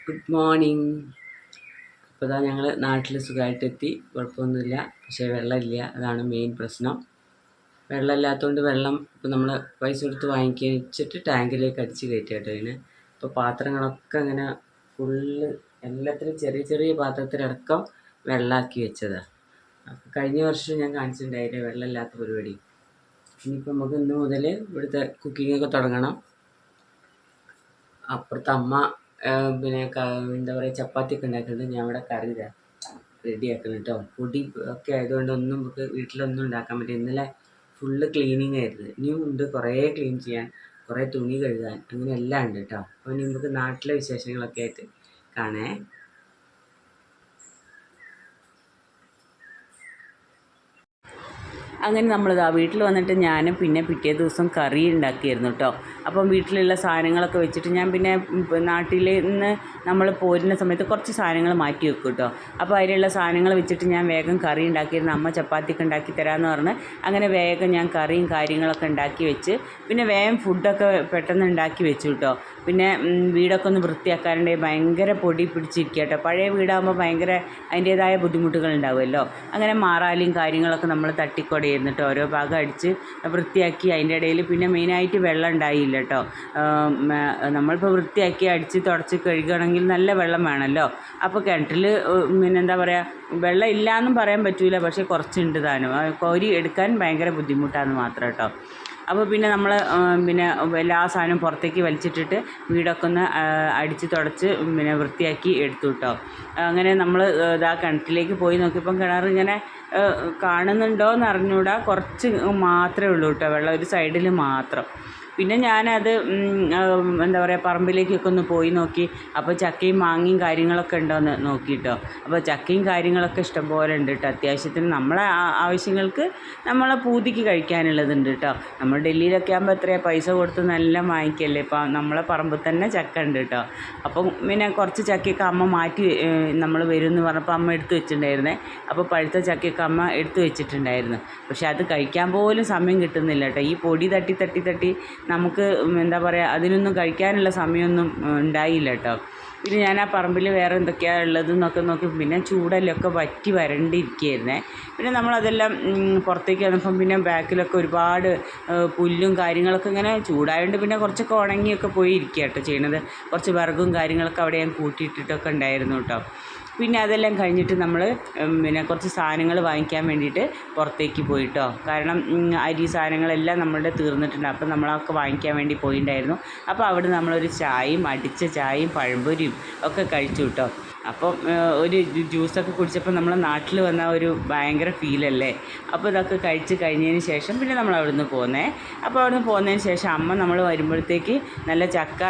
Good morning. ഇപ്പോൾ ഇതാ ഞങ്ങൾ നാട്ടിൽ സുഖമായിട്ടെത്തി, കുഴപ്പമൊന്നുമില്ല. പക്ഷേ വെള്ളമില്ല, അതാണ് മെയിൻ പ്രശ്നം. വെള്ളമില്ലാത്തതുകൊണ്ട് വെള്ളം ഇപ്പോൾ നമ്മൾ പൈസ കൊടുത്ത് വാങ്ങിച്ചിട്ട് ടാങ്കിലേക്ക് അടിച്ച് കയറ്റി കേട്ടോ. ഇതിന് ഇപ്പോൾ പാത്രങ്ങളൊക്കെ അങ്ങനെ ഫുള്ള് എല്ലാത്തിലും ചെറിയ ചെറിയ പാത്രത്തിലടക്കം വെള്ളമാക്കി വെച്ചതാണ്. അപ്പോൾ കഴിഞ്ഞ വർഷം ഞാൻ കാണിച്ചിട്ടുണ്ടായില്ലേ വെള്ളമില്ലാത്ത പരിപാടി. ഇനിയിപ്പോൾ നമുക്ക് ഇന്ന് മുതൽ ഇവിടുത്തെ കുക്കിങ്ങൊക്കെ തുടങ്ങണം. അപ്പുറത്തെ അമ്മ പിന്നെ എന്താ പറയുക ചപ്പാത്തിയൊക്കെ ഉണ്ടാക്കുന്നുണ്ട്. ഞാൻ ഇവിടെ കറി റെഡിയാക്കണം കേട്ടോ. പൊടി ഒക്കെ ആയതുകൊണ്ട് ഒന്നും നമുക്ക് വീട്ടിലൊന്നും ഉണ്ടാക്കാൻ പറ്റില്ല. ഇന്നലെ ഫുള്ള് ക്ലീനിങ് ആയിരുന്നു. ഇനിയും ഉണ്ട് കുറേ ക്ലീൻ ചെയ്യാൻ, കുറേ തുണി കഴുകാൻ, അങ്ങനെ എല്ലാം ഉണ്ട് കേട്ടോ. അപ്പോൾ ഇനി നമുക്ക് നാട്ടിലെ വിശേഷങ്ങളൊക്കെ ആയിട്ട് കാണേ. അങ്ങനെ നമ്മളിതാ വീട്ടിൽ വന്നിട്ട് ഞാൻ പിന്നെ പിറ്റേ ദിവസം കറി ഉണ്ടാക്കിയായിരുന്നു കേട്ടോ. അപ്പം വീട്ടിലുള്ള സാധനങ്ങളൊക്കെ വെച്ചിട്ട് ഞാൻ പിന്നെ നാട്ടിൽ നിന്ന് നമ്മൾ പോരുന്ന സമയത്ത് കുറച്ച് സാധനങ്ങൾ മാറ്റി വെക്കും കേട്ടോ. അപ്പോൾ അതിലുള്ള സാധനങ്ങൾ വെച്ചിട്ട് ഞാൻ വേഗം കറി ഉണ്ടാക്കിയിരുന്നു. അമ്മ ചപ്പാത്തിയൊക്കെ ഉണ്ടാക്കി തരാമെന്ന് പറഞ്ഞ് അങ്ങനെ വേഗം ഞാൻ കറിയും കാര്യങ്ങളൊക്കെ ഉണ്ടാക്കി വെച്ച് പിന്നെ വേഗം ഫുഡൊക്കെ പെട്ടെന്ന് ഉണ്ടാക്കി വെച്ചു കേട്ടോ. പിന്നെ വീടൊക്കെ ഒന്ന് വൃത്തിയാക്കാനുണ്ടെങ്കിൽ ഭയങ്കര പൊടി പിടിച്ചിരിക്കുക കേട്ടോ. പഴയ വീടാകുമ്പോൾ ഭയങ്കര അതിൻ്റേതായ ബുദ്ധിമുട്ടുകൾ ഉണ്ടാവുമല്ലോ. അങ്ങനെ മാറാലും കാര്യങ്ങളൊക്കെ നമ്മൾ തട്ടിക്കൊടയായിരുന്നു കേട്ടോ. ഓരോ ഭാഗം അടിച്ച് വൃത്തിയാക്കി. അതിൻ്റെ ഇടയിൽ പിന്നെ മെയിനായിട്ട് വെള്ളം ഉണ്ടായില്ല കേട്ടോ. നമ്മളിപ്പോൾ വൃത്തിയാക്കി അടിച്ച് തുടച്ച് കഴുകണമെങ്കിൽ നല്ല വെള്ളം വേണമല്ലോ. അപ്പോൾ കിണറ്റിൽ പിന്നെ എന്താ പറയുക, വെള്ളം ഇല്ലയെന്നും പറയാൻ പറ്റില്ല, പക്ഷേ കുറച്ചുണ്ട് താനും. കോരി എടുക്കാൻ ഭയങ്കര ബുദ്ധിമുട്ടാണെന്ന് മാത്രം കേട്ടോ. അപ്പോൾ പിന്നെ നമ്മൾ പിന്നെ എല്ലാ സാധനവും പുറത്തേക്ക് വലിച്ചിട്ടിട്ട് വീടൊക്കെ ഒന്ന് അടിച്ച് തുടച്ച് പിന്നെ വൃത്തിയാക്കി എടുത്തു കേട്ടോ. അങ്ങനെ നമ്മൾ ഇതാ കിണറ്റിലേക്ക് പോയി നോക്കിയപ്പം കിണർ ഇങ്ങനെ കാണുന്നുണ്ടോയെന്ന് അറിഞ്ഞൂടാ, കുറച്ച് മാത്രമേ ഉള്ളൂ കേട്ടോ വെള്ളം, ഒരു സൈഡിൽ മാത്രം. പിന്നെ ഞാനത് എന്താ പറയുക പറമ്പിലേക്കൊക്കെ ഒന്ന് പോയി നോക്കി. അപ്പോൾ ചക്കയും മാങ്ങയും കാര്യങ്ങളൊക്കെ ഉണ്ടോയെന്ന് നോക്കിയിട്ടോ. അപ്പോൾ ചക്കയും കാര്യങ്ങളൊക്കെ ഇഷ്ടംപോലെ ഉണ്ട് കേട്ടോ. അത്യാവശ്യത്തിന് നമ്മളെ ആവശ്യങ്ങൾക്ക് നമ്മളെ പൂതിക്ക് കഴിക്കാനുള്ളതുണ്ട് കേട്ടോ. നമ്മൾ ഡൽഹിയിലൊക്കെ ആകുമ്പോൾ എത്രയാണ് പൈസ കൊടുത്ത് നല്ല വാങ്ങിക്കല്ലേ. ഇപ്പം നമ്മളെ പറമ്പിൽ തന്നെ ചക്ക ഉണ്ട് കേട്ടോ. അപ്പം പിന്നെ കുറച്ച് ചക്കയൊക്കെ അമ്മ മാറ്റി നമ്മൾ വരും എന്ന് പറഞ്ഞപ്പോൾ അമ്മ എടുത്ത് വെച്ചിട്ടുണ്ടായിരുന്നേ. അപ്പോൾ പഴുത്ത ചക്കയൊക്കെ അമ്മ എടുത്ത് വെച്ചിട്ടുണ്ടായിരുന്നു. പക്ഷെ അത് കഴിക്കാൻ പോലും സമയം കിട്ടുന്നില്ല കേട്ടോ. ഈ പൊടി തട്ടി തട്ടി തട്ടി നമുക്ക് എന്താ പറയുക, അതിനൊന്നും കഴിക്കാനുള്ള സമയമൊന്നും ഉണ്ടായില്ല കേട്ടോ. പിന്നെ ഞാൻ ആ പറമ്പിൽ വേറെ എന്തൊക്കെയാണ് ഉള്ളതെന്നൊക്കെ നോക്കി. പിന്നെ ചൂടല്ലൊക്കെ വറ്റി വരണ്ടിരിക്കുകയായിരുന്നേ. പിന്നെ നമ്മളതെല്ലാം പുറത്തേക്ക് വന്നപ്പം പിന്നെ ബാക്കിലൊക്കെ ഒരുപാട് പുല്ലും കാര്യങ്ങളൊക്കെ ഇങ്ങനെ ചൂടായതുകൊണ്ട് പിന്നെ കുറച്ചൊക്കെ ഉണങ്ങിയൊക്കെ പോയി ഇരിക്കുക കേട്ടോ ചെയ്യണത്. കുറച്ച് വിറകും കാര്യങ്ങളൊക്കെ അവിടെ ഞാൻ കൂട്ടിയിട്ടിട്ടൊക്കെ ഉണ്ടായിരുന്നു കേട്ടോ. പിന്നെ അതെല്ലാം കഴിഞ്ഞിട്ട് നമ്മൾ പിന്നെ കുറച്ച് സാധനങ്ങൾ വാങ്ങിക്കാൻ വേണ്ടിയിട്ട് പുറത്തേക്ക് പോയിട്ടോ. കാരണം അരി സാധനങ്ങളെല്ലാം നമ്മളുടെ തീർന്നിട്ടുണ്ട്. അപ്പം നമ്മളൊക്കെ വാങ്ങിക്കാൻ വേണ്ടി പോയിട്ടുണ്ടായിരുന്നു. അപ്പോൾ അവിടെ നമ്മളൊരു ചായയും അടിച്ച ചായയും പഴംപൊരിയും ഒക്കെ കഴിച്ചു കേട്ടോ. അപ്പം ഒരു ജ്യൂസൊക്കെ കുടിച്ചപ്പോൾ നമ്മൾ നാട്ടിൽ വന്ന ഒരു ഭയങ്കര ഫീലല്ലേ. അപ്പോൾ ഇതൊക്കെ കഴിച്ച് കഴിഞ്ഞതിന് ശേഷം പിന്നെ നമ്മൾ അവിടെ നിന്ന് പോന്നേ. അപ്പോൾ അവിടെ നിന്ന് പോന്നതിന് ശേഷം അമ്മ നമ്മൾ വരുമ്പോഴത്തേക്ക് നല്ല ചക്ക,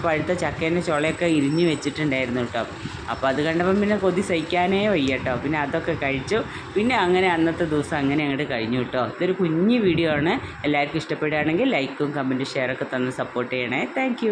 പഴുത്ത ചക്കേൻ്റെ ചുളയൊക്കെ ഇരിഞ്ഞ് വെച്ചിട്ടുണ്ടായിരുന്നു കേട്ടോ. അപ്പോൾ അത് കണ്ടപ്പം പിന്നെ കൊതി സഹിക്കാനേ വയ്യ കേട്ടോ. പിന്നെ അതൊക്കെ കഴിച്ചു. പിന്നെ അങ്ങനെ അന്നത്തെ ദിവസം അങ്ങനെ അങ്ങോട്ട് കഴിഞ്ഞു കേട്ടോ. ഇതൊരു കുഞ്ഞു വീഡിയോ ആണ്. എല്ലാവർക്കും ഇഷ്ടപ്പെടുകയാണെങ്കിൽ ലൈക്കും കമൻറ്റും ഷെയറൊക്കെ തന്ന് സപ്പോർട്ട് ചെയ്യണേ. താങ്ക്